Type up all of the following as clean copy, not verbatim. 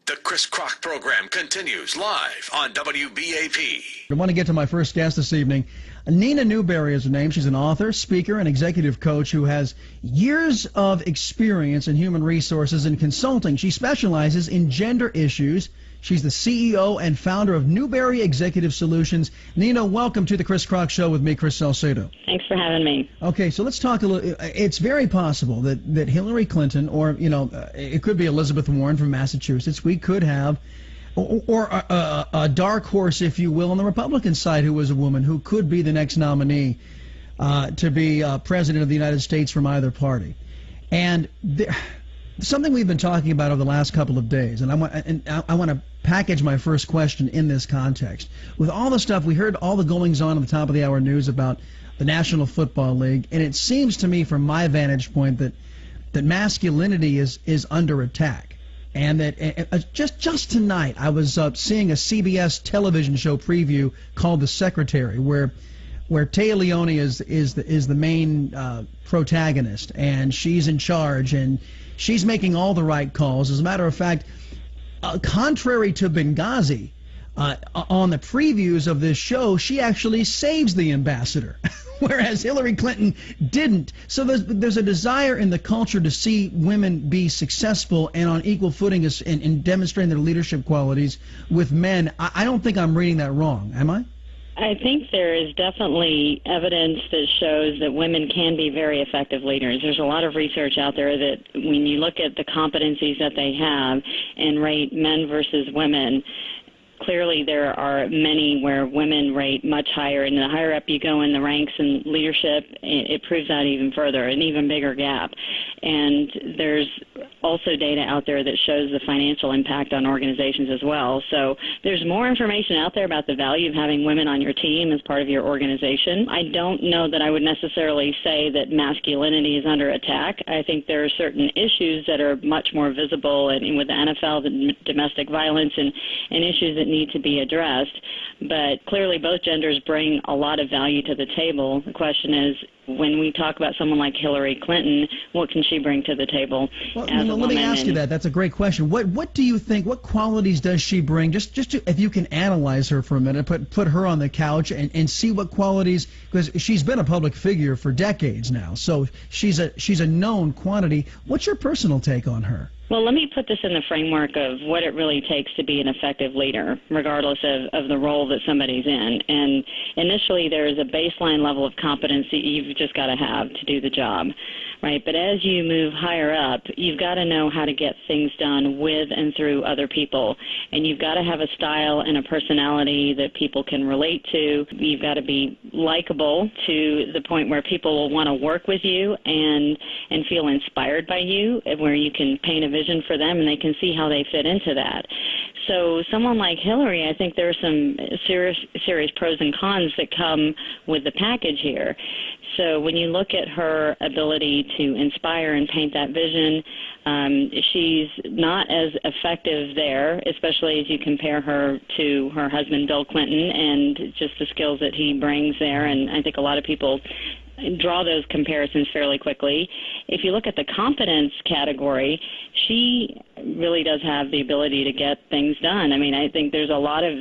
The Chris Kroc program continues live on WBAP. I want to get to my first guest this evening. Neena Newberry is her name. She's an author, speaker, and executive coach who has years of experience in human resources and consulting. She specializes in gender issues. She's the CEO and founder of Newberry Executive Solutions. Neena, welcome to the Chris Kroc Show with me, Chris Salcedo. Thanks for having me. Okay, so let's talk a little. It's very possible that Hillary Clinton, or, it could be Elizabeth Warren from Massachusetts, we could have, or a dark horse, if you will, on the Republican side who was a woman who could be the next nominee to be president of the United States from either party. And something we've been talking about over the last couple of days, and I want to package my first question in this context. With all the stuff, we heard all the goings-on at the top of the hour news about the National Football League, and it seems to me from my vantage point that masculinity is under attack. And that just tonight I was seeing a CBS television show preview called The Secretary, where Taya Leone is the main protagonist, and she's in charge, and she's making all the right calls. As a matter of fact, contrary to Benghazi, on the previews of this show, she actually saves the ambassador, whereas Hillary Clinton didn't. So there's a desire in the culture to see women be successful and on equal footing in demonstrating their leadership qualities with men. I don't think I'm reading that wrong, am I? I think there is definitely evidence that shows that women can be very effective leaders. There's a lot of research out there that when you look at the competencies that they have and rate men versus women, clearly there are many where women rate much higher, and the higher up you go in the ranks and leadership, it proves that even further, an even bigger gap. And there's also data out there that shows the financial impact on organizations as well. So there's more information out there about the value of having women on your team as part of your organization. I don't know that I would necessarily say that masculinity is under attack. I think there are certain issues that are much more visible, and with the NFL, the domestic violence and issues that need to be addressed. But clearly both genders bring a lot of value to the table. The question is, when we talk about someone like Hillary Clinton, what can she bring to the table? Well, let me ask you that. That's a great question. What do you think? What qualities does she bring? Just if you can analyze her for a minute, put her on the couch and see what qualities, because she's been a public figure for decades now, so she's a known quantity. What's your personal take on her? Well, let me put this in the framework of what it really takes to be an effective leader, regardless of the role that somebody's in. And initially, there is a baseline level of competency you've just got to have to do the job, right? But as you move higher up, you've got to know how to get things done with and through other people. And you've got to have a style and a personality that people can relate to. You've got to be likable to the point where people will want to work with you and feel inspired by you, where you can paint a vision for them and they can see how they fit into that. So someone like Hillary, I think there are some serious pros and cons that come with the package here. So when you look at her ability to inspire and paint that vision, she's not as effective there, especially as you compare her to her husband, Bill Clinton, and just the skills that he brings there. And I think a lot of people draw those comparisons fairly quickly. If you look at the competence category, she really does have the ability to get things done. I mean, I think there's a lot of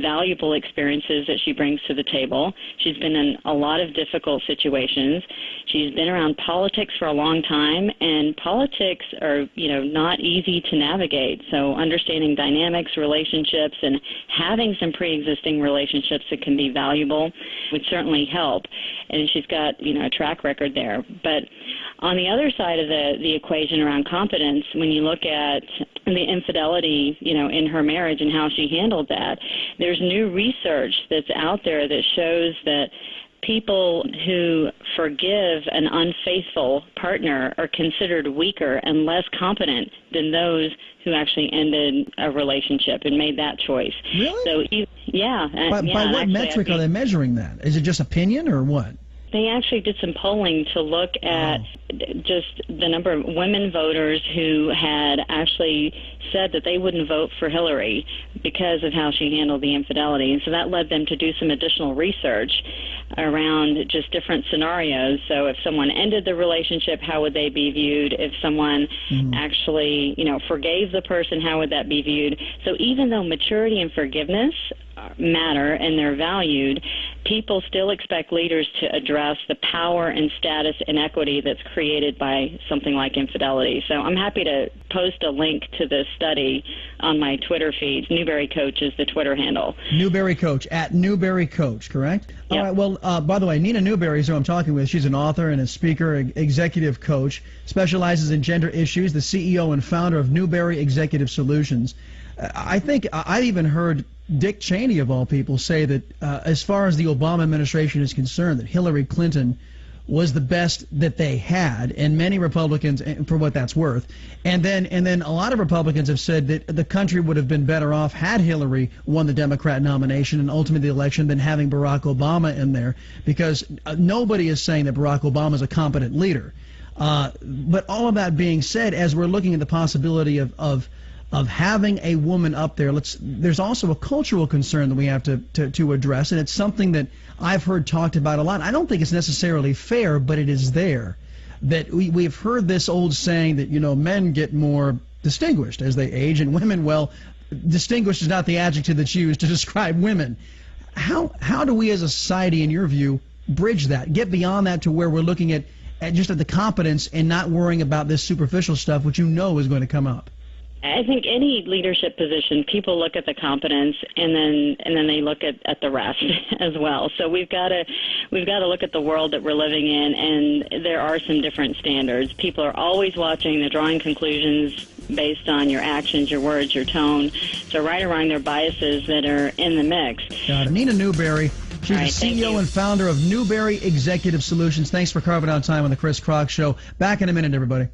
valuable experiences that she brings to the table. She's been in a lot of difficult situations. She's been around politics for a long time, and politics are, not easy to navigate. So understanding dynamics, relationships, and having some pre-existing relationships that can be valuable would certainly help. And she's got, a track record there. But on the other side of the equation around competence, when you look at the infidelity, in her marriage and how she handled that, there's new research that's out there that shows that people who forgive an unfaithful partner are considered weaker and less competent than those who actually ended a relationship and made that choice. Really? So, yeah. By what metric are they measuring that? Is it just opinion or what? They actually did some polling to look at just the number of women voters who had actually said that they wouldn't vote for Hillary because of how she handled the infidelity. And so that led them to do some additional research around just different scenarios. So if someone ended the relationship, how would they be viewed? If someone actually, forgave the person, how would that be viewed? So even though maturity and forgiveness matter and they're valued, people still expect leaders to address the power and status inequity that's created by something like infidelity. So I'm happy to post a link to this study on my Twitter feeds. Newberry Coach is the Twitter handle. Newberry Coach, at Newberry Coach, correct? Yep. All right, well, by the way, Neena Newberry is who I'm talking with. She's an author and a speaker, executive coach, specializes in gender issues, the CEO and founder of Newberry Executive Solutions. I think I even heard Dick Cheney, of all people, say that as far as the Obama administration is concerned, that Hillary Clinton was the best that they had, and many Republicans, for what that's worth, and then a lot of Republicans have said that the country would have been better off had Hillary won the Democrat nomination and ultimately the election than having Barack Obama in there, because nobody is saying that Barack Obama is a competent leader. But all of that being said, as we're looking at the possibility of having a woman up there, there's also a cultural concern that we have to address, and it's something that I've heard talked about a lot. I don't think it's necessarily fair, but it is there. That we've heard this old saying that, men get more distinguished as they age, and women, well, distinguished is not the adjective that's used to describe women. How do we as a society, in your view, bridge that, get beyond that to where we're looking at just at the competence and not worrying about this superficial stuff, which is going to come up? I think any leadership position, people look at the competence and then they look at the rest as well. So we've got to look at the world that we're living in, and there are some different standards. People are always watching, they're drawing conclusions based on your actions, your words, your tone. So right around their biases that are in the mix. Got it. Neena Newberry. She's the CEO and founder of Newberry Executive Solutions. Thanks for carving out time on the Chris Crock Show. Back in a minute, everybody.